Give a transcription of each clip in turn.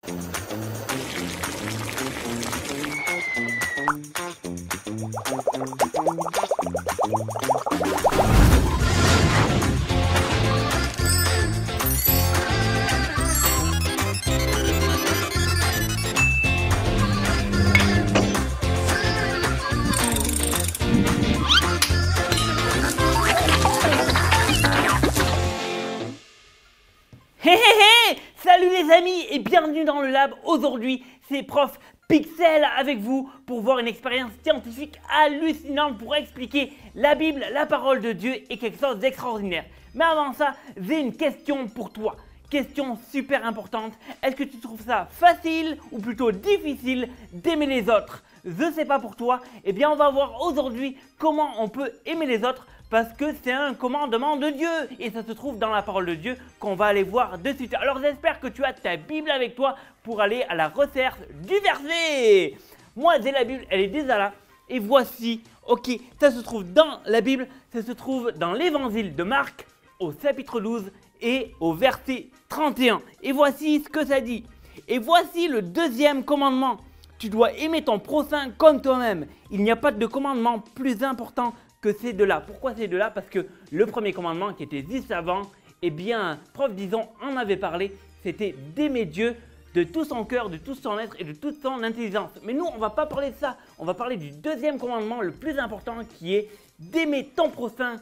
Hé hé hé! Salut les amis et bienvenue dans le lab. Aujourd'hui, c'est Prof Pixel avec vous pour voir une expérience scientifique hallucinante pour expliquer la Bible, la parole de Dieu et quelque chose d'extraordinaire. Mais avant ça, j'ai une question pour toi. Question super importante. Est-ce que tu trouves ça facile ou plutôt difficile d'aimer les autres? Je ne sais pas pour toi. Eh bien, on va voir aujourd'hui comment on peut aimer les autres parce que c'est un commandement de Dieu et ça se trouve dans la parole de Dieu qu'on va aller voir de suite. Alors j'espère que tu as ta Bible avec toi pour aller à la recherche du verset. Moi j'ai la Bible, elle est déjà là et voici, ok, ça se trouve dans la Bible, ça se trouve dans l'évangile de Marc au chapitre 12 et au verset 31. Et voici ce que ça dit. Et voici le deuxième commandement. Tu dois aimer ton prochain comme toi-même. Il n'y a pas de commandement plus important que ces deux-là. Pourquoi ces deux-là? Parce que le premier commandement qui était juste avant, eh bien, Prof disons en avait parlé, c'était d'aimer Dieu de tout son cœur, de tout son être et de toute son intelligence. Mais nous, on ne va pas parler de ça. On va parler du deuxième commandement, le plus important, qui est d'aimer ton prochain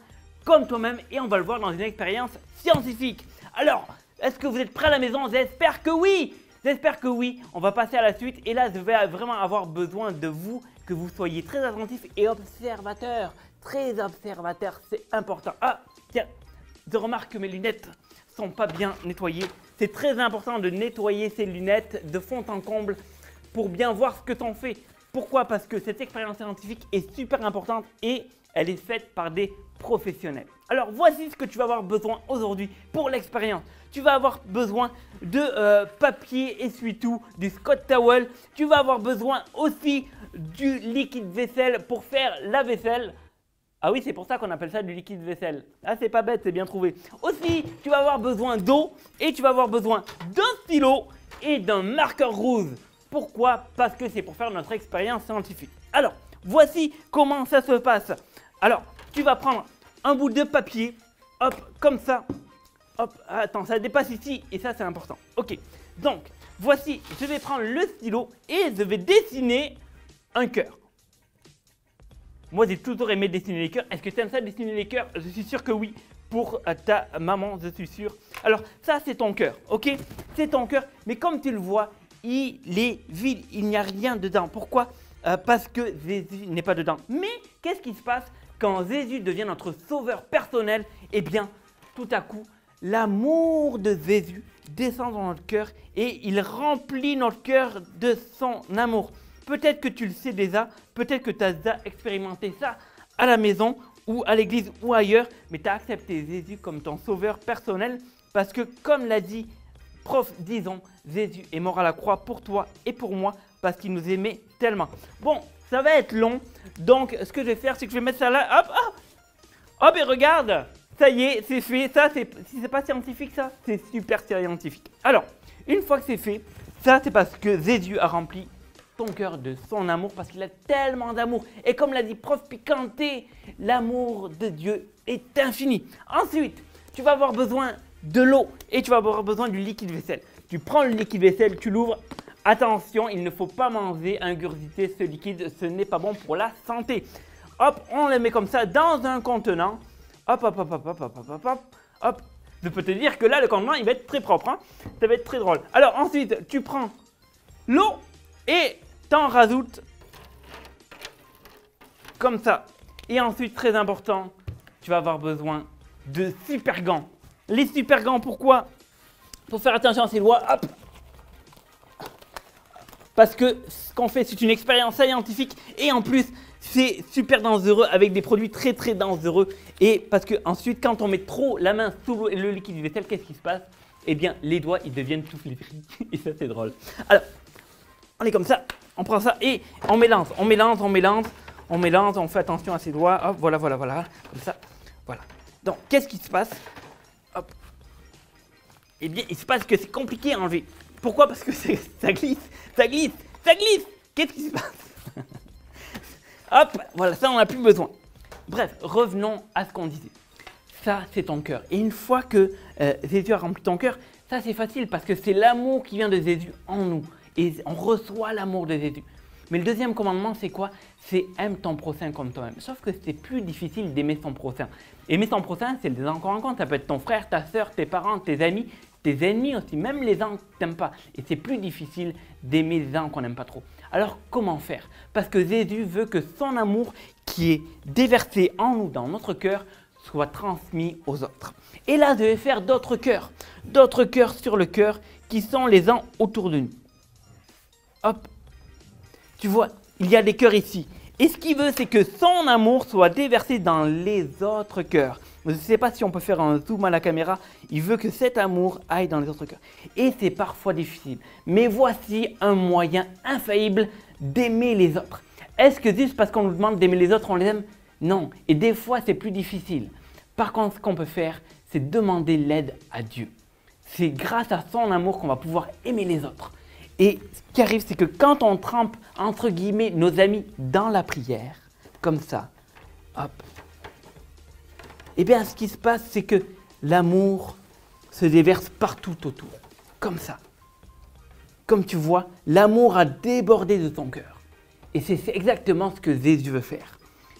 comme toi-même. Et on va le voir dans une expérience scientifique. Alors, est-ce que vous êtes prêts à la maison? J'espère que oui. J'espère que oui. On va passer à la suite. Et là, je vais vraiment avoir besoin de vous, que vous soyez très attentifs et observateurs. Très observateur, c'est important. Ah, tiens, je remarque que mes lunettes sont pas bien nettoyées. C'est très important de nettoyer ces lunettes de fond en comble pour bien voir ce que t'en fais. Pourquoi? Parce que cette expérience scientifique est super importante et elle est faite par des professionnels. Alors, voici ce que tu vas avoir besoin aujourd'hui pour l'expérience. Tu vas avoir besoin de papier essuie-tout, du Scott Towel. Tu vas avoir besoin aussi du liquide vaisselle pour faire la vaisselle. Ah oui, c'est pour ça qu'on appelle ça du liquide vaisselle. Ah, c'est pas bête, c'est bien trouvé. Aussi, tu vas avoir besoin d'eau et tu vas avoir besoin d'un stylo et d'un marqueur rouge. Pourquoi? Parce que c'est pour faire notre expérience scientifique. Alors, voici comment ça se passe. Alors, tu vas prendre un bout de papier, hop, comme ça. Hop, attends, ça dépasse ici et ça, c'est important. Ok, donc, voici, je vais prendre le stylo et je vais dessiner un cœur. Moi, j'ai toujours aimé dessiner les cœurs. Est-ce que tu aimes ça, dessiner les cœurs? Je suis sûr que oui. Pour ta maman, je suis sûr. Alors, ça, c'est ton cœur, ok? C'est ton cœur. Mais comme tu le vois, il est vide. Il n'y a rien dedans. Pourquoi? Parce que Jésus n'est pas dedans. Mais qu'est-ce qui se passe quand Jésus devient notre sauveur personnel? Eh bien, tout à coup, l'amour de Jésus descend dans notre cœur et il remplit notre cœur de son amour. Peut-être que tu le sais déjà, peut-être que tu as déjà expérimenté ça à la maison ou à l'église ou ailleurs, mais tu as accepté Jésus comme ton sauveur personnel parce que comme l'a dit Prof disons, Jésus est mort à la croix pour toi et pour moi parce qu'il nous aimait tellement. Bon, ça va être long, donc ce que je vais faire, c'est que je vais mettre ça là, hop, hop, hop et regarde, ça y est, c'est fait, ça, si c'est pas scientifique ça, c'est super scientifique. Alors, une fois que c'est fait, ça c'est parce que Jésus a rempli ton cœur de son amour parce qu'il a tellement d'amour. Et comme l'a dit Prof Picanté, l'amour de Dieu est infini. Ensuite, tu vas avoir besoin de l'eau et tu vas avoir besoin du liquide vaisselle. Tu prends le liquide vaisselle, tu l'ouvres. Attention, il ne faut pas manger, ingurgiter ce liquide, ce n'est pas bon pour la santé. Hop, on le met comme ça dans un contenant. Hop, hop, hop, hop, hop, hop, hop, hop, hop. Je peux te dire que là, le contenant, il va être très propre. Hein. Ça va être très drôle. Alors ensuite, tu prends l'eau et t'en rajoutes comme ça. Et ensuite, très important, tu vas avoir besoin de super gants. Les super gants, pourquoi? Pour faire attention à ces doigts, hop. Parce que ce qu'on fait, c'est une expérience scientifique et en plus, c'est super dangereux avec des produits très très dangereux. Et parce que ensuite, quand on met trop la main sous le liquide vaisselle, qu'est-ce qui se passe? Eh bien, les doigts, ils deviennent tout flétris. Et ça, c'est drôle. Alors, on est comme ça, on prend ça et on mélange, on mélange, on mélange, on mélange, on fait attention à ses doigts. Hop, voilà, voilà, voilà, comme ça, voilà. Donc, qu'est-ce qui se passe? Hop. Eh bien, il se passe que c'est compliqué à enlever. Pourquoi? Parce que ça glisse, ça glisse, ça glisse. Qu'est-ce qui se passe? Hop, voilà, ça on n'a plus besoin. Bref, revenons à ce qu'on disait. Ça, c'est ton cœur. Et une fois que Jésus a rempli ton cœur, ça c'est facile parce que c'est l'amour qui vient de Jésus en nous. Et on reçoit l'amour de Jésus. Mais le deuxième commandement, c'est quoi? C'est aime ton prochain comme toi-même. Sauf que c'est plus difficile d'aimer son prochain. Aimer son prochain, c'est les encore en compte. Ça peut être ton frère, ta soeur, tes parents, tes amis, tes ennemis aussi, même les gens que tu n'aimes pas. Et c'est plus difficile d'aimer les gens qu'on n'aime pas trop. Alors comment faire? Parce que Jésus veut que son amour qui est déversé en nous, dans notre cœur, soit transmis aux autres. Et là, je vais faire d'autres cœurs sur le cœur qui sont les uns autour de nous. Hop, tu vois, il y a des cœurs ici. Et ce qu'il veut, c'est que son amour soit déversé dans les autres cœurs. Je ne sais pas si on peut faire un zoom à la caméra. Il veut que cet amour aille dans les autres cœurs. Et c'est parfois difficile. Mais voici un moyen infaillible d'aimer les autres. Est-ce que juste parce qu'on nous demande d'aimer les autres, on les aime? Non. Et des fois, c'est plus difficile. Par contre, ce qu'on peut faire, c'est demander l'aide à Dieu. C'est grâce à son amour qu'on va pouvoir aimer les autres. Et ce qui arrive, c'est que quand on trempe, entre guillemets, nos amis dans la prière, comme ça, hop, eh bien, ce qui se passe, c'est que l'amour se déverse partout autour, comme ça. Comme tu vois, l'amour a débordé de ton cœur. Et c'est exactement ce que Jésus veut faire.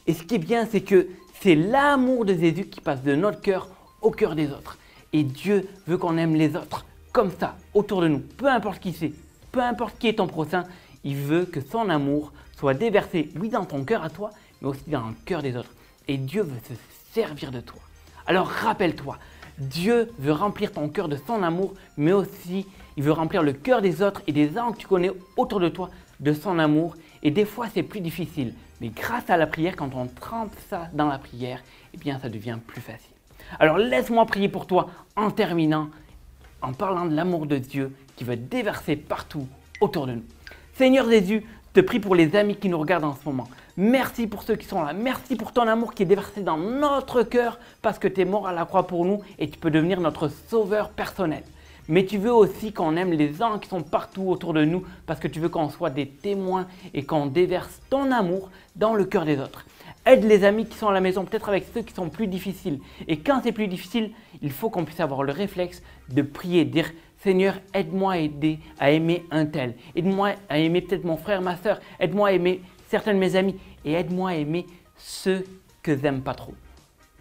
Et ce qui est bien, c'est que c'est l'amour de Jésus qui passe de notre cœur au cœur des autres. Et Dieu veut qu'on aime les autres, comme ça, autour de nous, peu importe qui c'est. Peu importe qui est ton prochain, il veut que son amour soit déversé, oui, dans ton cœur à toi, mais aussi dans le cœur des autres. Et Dieu veut se servir de toi. Alors rappelle-toi, Dieu veut remplir ton cœur de son amour, mais aussi il veut remplir le cœur des autres et des gens que tu connais autour de toi de son amour. Et des fois, c'est plus difficile. Mais grâce à la prière, quand on trempe ça dans la prière, eh bien, ça devient plus facile. Alors laisse-moi prier pour toi en terminant, en parlant de l'amour de Dieu qui veut déverser partout autour de nous. Seigneur Jésus, je te prie pour les amis qui nous regardent en ce moment. Merci pour ceux qui sont là. Merci pour ton amour qui est déversé dans notre cœur parce que tu es mort à la croix pour nous et tu peux devenir notre sauveur personnel. Mais tu veux aussi qu'on aime les gens qui sont partout autour de nous parce que tu veux qu'on soit des témoins et qu'on déverse ton amour dans le cœur des autres. Aide les amis qui sont à la maison, peut-être avec ceux qui sont plus difficiles. Et quand c'est plus difficile, il faut qu'on puisse avoir le réflexe de prier, de dire « Seigneur, aide-moi à aimer un tel. Aide-moi à aimer peut-être mon frère, ma soeur. Aide-moi à aimer certains de mes amis. Et aide-moi à aimer ceux que j'aime pas trop. »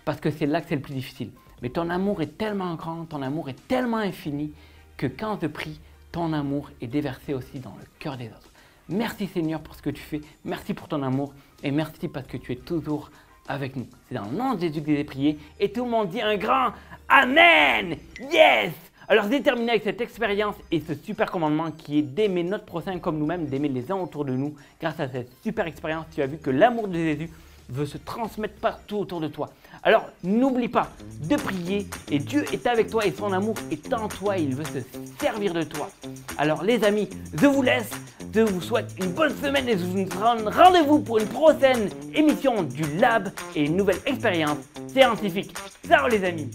Parce que c'est là que c'est le plus difficile. Mais ton amour est tellement grand, ton amour est tellement infini que quand je prie, ton amour est déversé aussi dans le cœur des autres. Merci Seigneur pour ce que tu fais. Merci pour ton amour. Et merci parce que tu es toujours avec nous. C'est dans le nom de Jésus que j'ai prié. Et tout le monde dit un grand Amen. Yes! Alors j'ai terminé avec cette expérience et ce super commandement qui est d'aimer notre prochain comme nous-mêmes, d'aimer les uns autour de nous. Grâce à cette super expérience, tu as vu que l'amour de Jésus veut se transmettre partout autour de toi. Alors n'oublie pas de prier et Dieu est avec toi et son amour est en toi et il veut se servir de toi. Alors les amis, je vous laisse, je vous souhaite une bonne semaine et je vous donne rendez-vous pour une prochaine émission du Lab et une nouvelle expérience scientifique. Ciao les amis!